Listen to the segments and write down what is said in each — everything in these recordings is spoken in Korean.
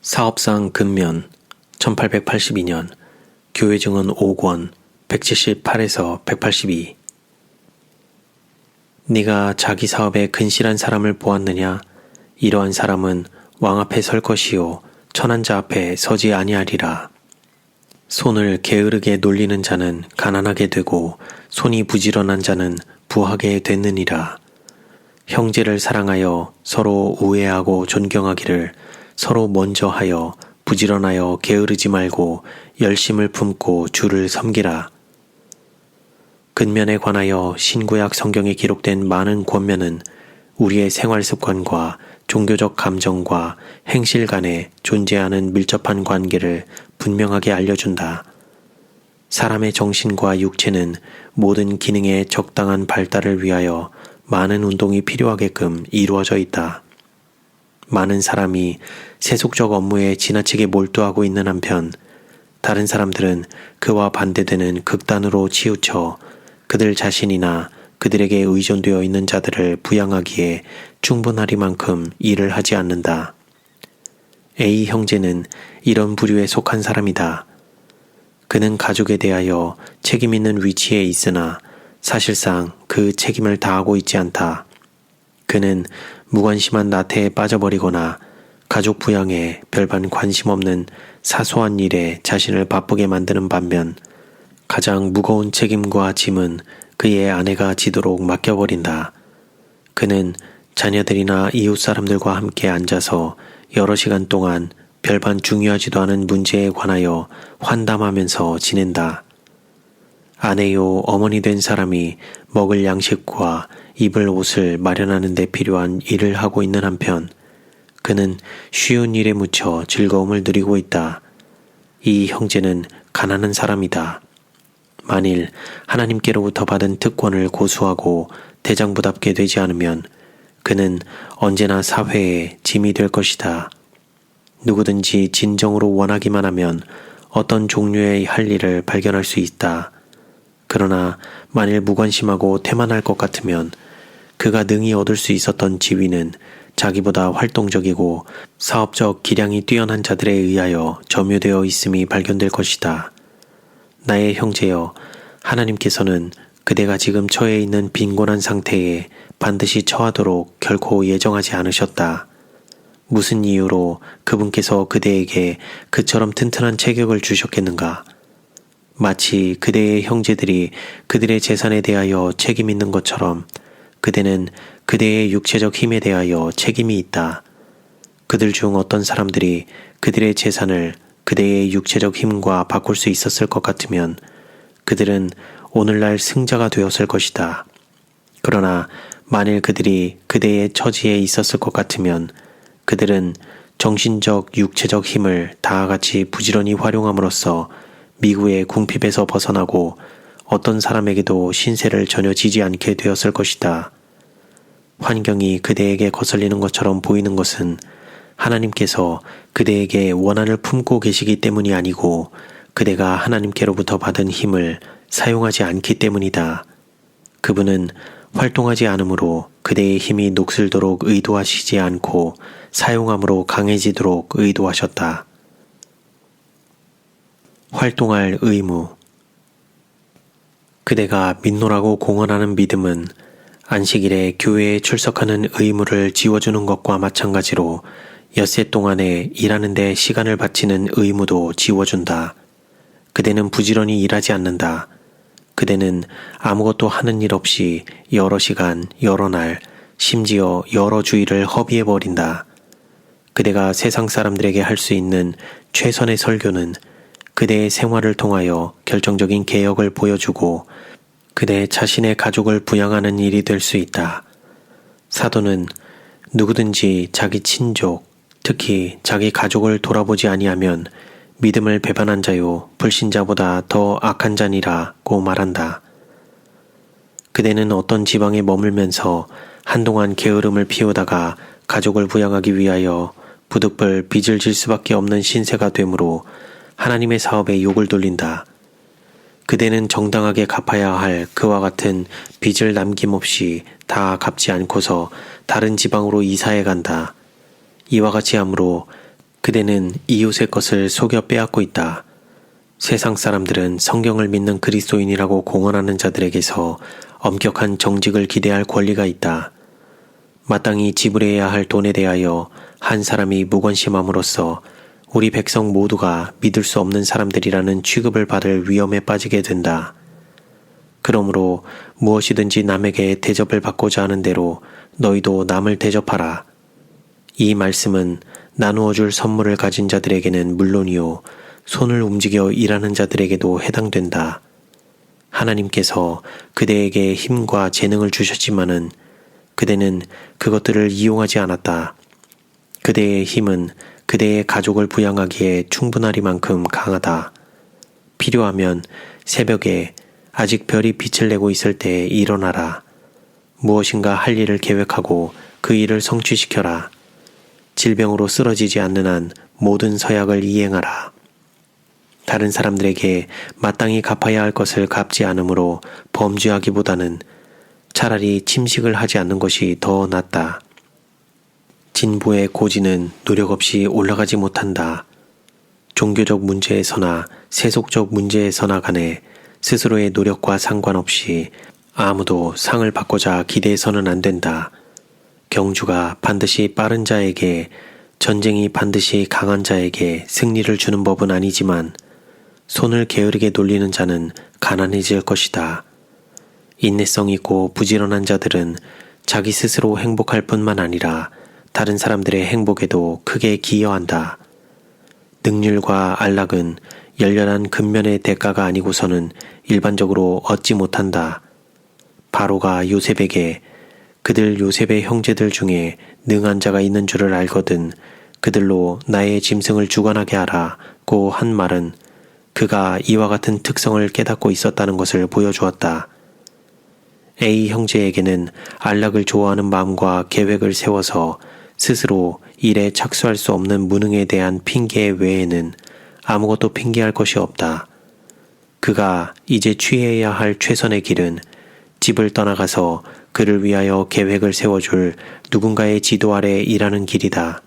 사업상 근면 1882년 교회 증언 5권 178에서 182 네가 자기 사업에 근실한 사람을 보았느냐? 이러한 사람은 왕 앞에 설 것이요 천한 자 앞에 서지 아니하리라. 손을 게으르게 놀리는 자는 가난하게 되고 손이 부지런한 자는 부하게 됐느니라. 형제를 사랑하여 서로 우애하고 존경하기를 서로 먼저 하여 부지런하여 게으르지 말고 열심을 품고 주를 섬기라. 근면에 관하여 신구약 성경에 기록된 많은 권면은 우리의 생활 습관과 종교적 감정과 행실 간에 존재하는 밀접한 관계를 분명하게 알려준다. 사람의 정신과 육체는 모든 기능의 적당한 발달을 위하여 많은 운동이 필요하게끔 이루어져 있다. 많은 사람이 세속적 업무에 지나치게 몰두하고 있는 한편 다른 사람들은 그와 반대되는 극단으로 치우쳐 그들 자신이나 그들에게 의존되어 있는 자들을 부양하기에 충분하리만큼 일을 하지 않는다. A 형제는 이런 부류에 속한 사람이다. 그는 가족에 대하여 책임 있는 위치에 있으나 사실상 그 책임을 다하고 있지 않다. 그는 무관심한 나태에 빠져버리거나 가족 부양에 별반 관심 없는 사소한 일에 자신을 바쁘게 만드는 반면 가장 무거운 책임과 짐은 그의 아내가 지도록 맡겨버린다. 그는 자녀들이나 이웃 사람들과 함께 앉아서 여러 시간 동안 별반 중요하지도 않은 문제에 관하여 환담하면서 지낸다. 아내요 어머니 된 사람이 먹을 양식과 입을 옷을 마련하는 데 필요한 일을 하고 있는 한편 그는 쉬운 일에 묻혀 즐거움을 누리고 있다. 이 형제는 가난한 사람이다. 만일 하나님께로부터 받은 특권을 고수하고 대장부답게 되지 않으면 그는 언제나 사회에 짐이 될 것이다. 누구든지 진정으로 원하기만 하면 어떤 종류의 할 일을 발견할 수 있다. 그러나 만일 무관심하고 태만할 것 같으면 그가 능히 얻을 수 있었던 지위는 자기보다 활동적이고 사업적 기량이 뛰어난 자들에 의하여 점유되어 있음이 발견될 것이다. 나의 형제여, 하나님께서는 그대가 지금 처해 있는 빈곤한 상태에 반드시 처하도록 결코 예정하지 않으셨다. 무슨 이유로 그분께서 그대에게 그처럼 튼튼한 체격을 주셨겠는가? 마치 그대의 형제들이 그들의 재산에 대하여 책임 있는 것처럼 그대는 그대의 육체적 힘에 대하여 책임이 있다. 그들 중 어떤 사람들이 그들의 재산을 그대의 육체적 힘과 바꿀 수 있었을 것 같으면 그들은 오늘날 승자가 되었을 것이다. 그러나 만일 그들이 그대의 처지에 있었을 것 같으면 그들은 정신적, 육체적 힘을 다같이 부지런히 활용함으로써 미구의 궁핍에서 벗어나고 어떤 사람에게도 신세를 전혀 지지 않게 되었을 것이다. 환경이 그대에게 거슬리는 것처럼 보이는 것은 하나님께서 그대에게 원한을 품고 계시기 때문이 아니고 그대가 하나님께로부터 받은 힘을 사용하지 않기 때문이다. 그분은 활동하지 않으므로 그대의 힘이 녹슬도록 의도하시지 않고 사용함으로 강해지도록 의도하셨다. 활동할 의무. 그대가 믿노라고 공언하는 믿음은 안식일에 교회에 출석하는 의무를 지워주는 것과 마찬가지로 엿새 동안에 일하는 데 시간을 바치는 의무도 지워준다. 그대는 부지런히 일하지 않는다. 그대는 아무것도 하는 일 없이 여러 시간, 여러 날, 심지어 여러 주일을 허비해버린다. 그대가 세상 사람들에게 할 수 있는 최선의 설교는 그대의 생활을 통하여 결정적인 개혁을 보여주고 그대 자신의 가족을 부양하는 일이 될 수 있다. 사도는 누구든지 자기 친족, 특히 자기 가족을 돌아보지 아니하면 믿음을 배반한 자요 불신자보다 더 악한 자니라고 말한다. 그대는 어떤 지방에 머물면서 한동안 게으름을 피우다가 가족을 부양하기 위하여 부득불 빚을 질 수밖에 없는 신세가 되므로 하나님의 사업에 욕을 돌린다. 그대는 정당하게 갚아야 할 그와 같은 빚을 남김없이 다 갚지 않고서 다른 지방으로 이사해 간다. 이와 같이 하므로 그대는 이웃의 것을 속여 빼앗고 있다. 세상 사람들은 성경을 믿는 그리스도인이라고 공언하는 자들에게서 엄격한 정직을 기대할 권리가 있다. 마땅히 지불해야 할 돈에 대하여 한 사람이 무관심함으로써 우리 백성 모두가 믿을 수 없는 사람들이라는 취급을 받을 위험에 빠지게 된다. 그러므로 무엇이든지 남에게 대접을 받고자 하는 대로 너희도 남을 대접하라. 이 말씀은 나누어 줄 선물을 가진 자들에게는 물론이요 손을 움직여 일하는 자들에게도 해당된다. 하나님께서 그대에게 힘과 재능을 주셨지만은 그대는 그것들을 이용하지 않았다. 그대의 힘은 그대의 가족을 부양하기에 충분하리만큼 강하다. 필요하면 새벽에 아직 별이 빛을 내고 있을 때 일어나라. 무엇인가 할 일을 계획하고 그 일을 성취시켜라. 질병으로 쓰러지지 않는 한 모든 서약을 이행하라. 다른 사람들에게 마땅히 갚아야 할 것을 갚지 않으므로 범죄하기보다는 차라리 침식을 하지 않는 것이 더 낫다. 진보의 고지는 노력 없이 올라가지 못한다. 종교적 문제에서나 세속적 문제에서나 간에 스스로의 노력과 상관없이 아무도 상을 받고자 기대해서는 안 된다. 경주가 반드시 빠른 자에게, 전쟁이 반드시 강한 자에게 승리를 주는 법은 아니지만 손을 게으르게 돌리는 자는 가난해질 것이다. 인내성 있고 부지런한 자들은 자기 스스로 행복할 뿐만 아니라 다른 사람들의 행복에도 크게 기여한다. 능률과 안락은 열렬한 근면의 대가가 아니고서는 일반적으로 얻지 못한다. 바로가 요셉에게 그들 요셉의 형제들 중에 능한 자가 있는 줄을 알거든 그들로 나의 짐승을 주관하게 하라고 한 말은 그가 이와 같은 특성을 깨닫고 있었다는 것을 보여주었다. A 형제에게는 안락을 좋아하는 마음과 계획을 세워서 스스로 일에 착수할 수 없는 무능에 대한 핑계 외에는 아무것도 핑계할 것이 없다. 그가 이제 취해야 할 최선의 길은 집을 떠나가서 그를 위하여 계획을 세워줄 누군가의 지도 아래 일하는 길이다.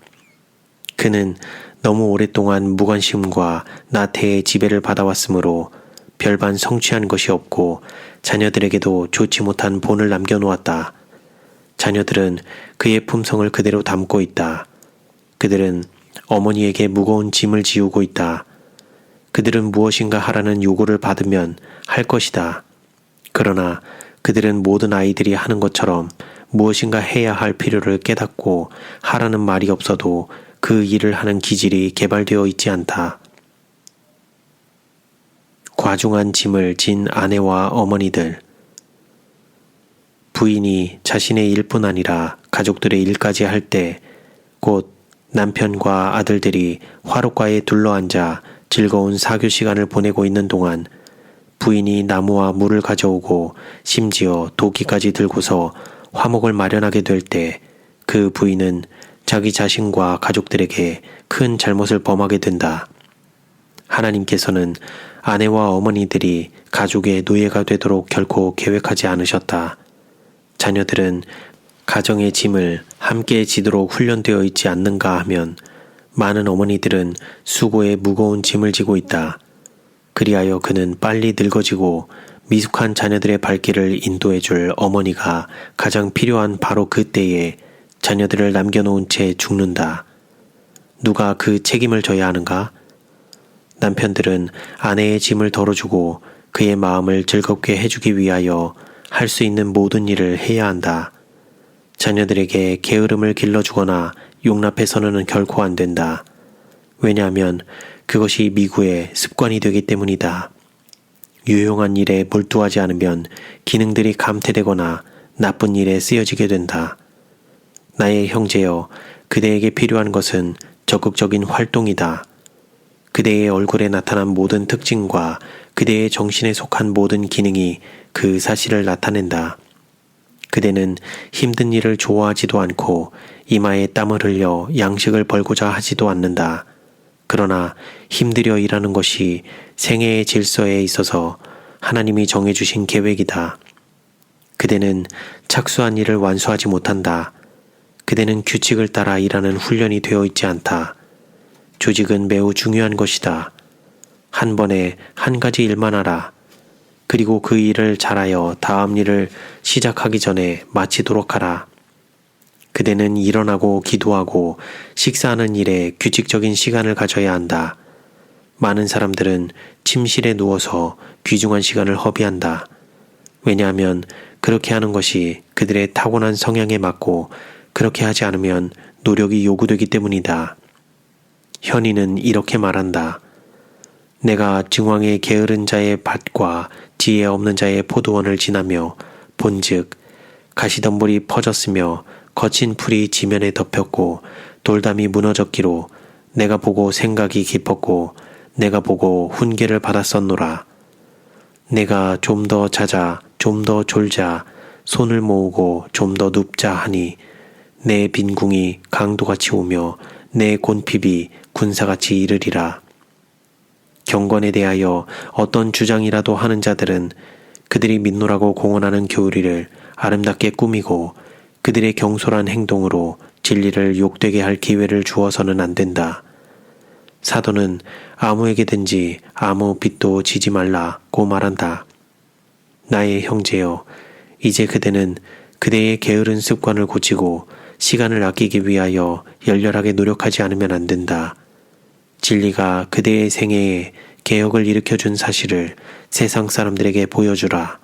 그는 너무 오랫동안 무관심과 나태의 지배를 받아왔으므로 별반 성취한 것이 없고 자녀들에게도 좋지 못한 본을 남겨놓았다. 자녀들은 그의 품성을 그대로 담고 있다. 그들은 어머니에게 무거운 짐을 지우고 있다. 그들은 무엇인가 하라는 요구를 받으면 할 것이다. 그러나 그들은 모든 아이들이 하는 것처럼 무엇인가 해야 할 필요를 깨닫고 하라는 말이 없어도 그 일을 하는 기질이 개발되어 있지 않다. 과중한 짐을 진 아내와 어머니들. 부인이 자신의 일뿐 아니라 가족들의 일까지 할 때 곧 남편과 아들들이 화롯가에 둘러앉아 즐거운 사교 시간을 보내고 있는 동안 부인이 나무와 물을 가져오고 심지어 도끼까지 들고서 화목을 마련하게 될 때 그 부인은 자기 자신과 가족들에게 큰 잘못을 범하게 된다. 하나님께서는 아내와 어머니들이 가족의 노예가 되도록 결코 계획하지 않으셨다. 자녀들은 가정의 짐을 함께 지도록 훈련되어 있지 않는가 하면 많은 어머니들은 수고에 무거운 짐을 지고 있다. 그리하여 그는 빨리 늙어지고 미숙한 자녀들의 발길을 인도해줄 어머니가 가장 필요한 바로 그때에 자녀들을 남겨놓은 채 죽는다. 누가 그 책임을 져야 하는가? 남편들은 아내의 짐을 덜어주고 그의 마음을 즐겁게 해주기 위하여 할 수 있는 모든 일을 해야 한다. 자녀들에게 게으름을 길러주거나 용납해서는 결코 안 된다. 왜냐하면 그것이 미구의 습관이 되기 때문이다. 유용한 일에 몰두하지 않으면 기능들이 감퇴되거나 나쁜 일에 쓰여지게 된다. 나의 형제여, 그대에게 필요한 것은 적극적인 활동이다. 그대의 얼굴에 나타난 모든 특징과 그대의 정신에 속한 모든 기능이 그 사실을 나타낸다. 그대는 힘든 일을 좋아하지도 않고 이마에 땀을 흘려 양식을 벌고자 하지도 않는다. 그러나 힘들여 일하는 것이 생애의 질서에 있어서 하나님이 정해주신 계획이다. 그대는 착수한 일을 완수하지 못한다. 그대는 규칙을 따라 일하는 훈련이 되어 있지 않다. 조직은 매우 중요한 것이다. 한 번에 한 가지 일만 하라. 그리고 그 일을 잘하여 다음 일을 시작하기 전에 마치도록 하라. 그대는 일어나고 기도하고 식사하는 일에 규칙적인 시간을 가져야 한다. 많은 사람들은 침실에 누워서 귀중한 시간을 허비한다. 왜냐하면 그렇게 하는 것이 그들의 타고난 성향에 맞고 그렇게 하지 않으면 노력이 요구되기 때문이다. 현이는 이렇게 말한다. 내가 증왕의 게으른 자의 밭과 지혜 없는 자의 포도원을 지나며 본즉 가시덤불이 퍼졌으며 거친 풀이 지면에 덮였고 돌담이 무너졌기로 내가 보고 생각이 깊었고 내가 보고 훈계를 받았었노라. 내가 좀 더 자자 좀 더 졸자 손을 모으고 좀 더 눕자 하니 내 빈궁이 강도같이 오며 내 곤핍이 군사같이 이르리라. 경건에 대하여 어떤 주장이라도 하는 자들은 그들이 믿노라고 공언하는 교리를 아름답게 꾸미고 그들의 경솔한 행동으로 진리를 욕되게 할 기회를 주어서는 안 된다. 사도는 아무에게든지 아무 빚도 지지 말라고 말한다. 나의 형제여, 이제 그대는 그대의 게으른 습관을 고치고 시간을 아끼기 위하여 열렬하게 노력하지 않으면 안 된다. 진리가 그대의 생애에 개혁을 일으켜준 사실을 세상 사람들에게 보여주라.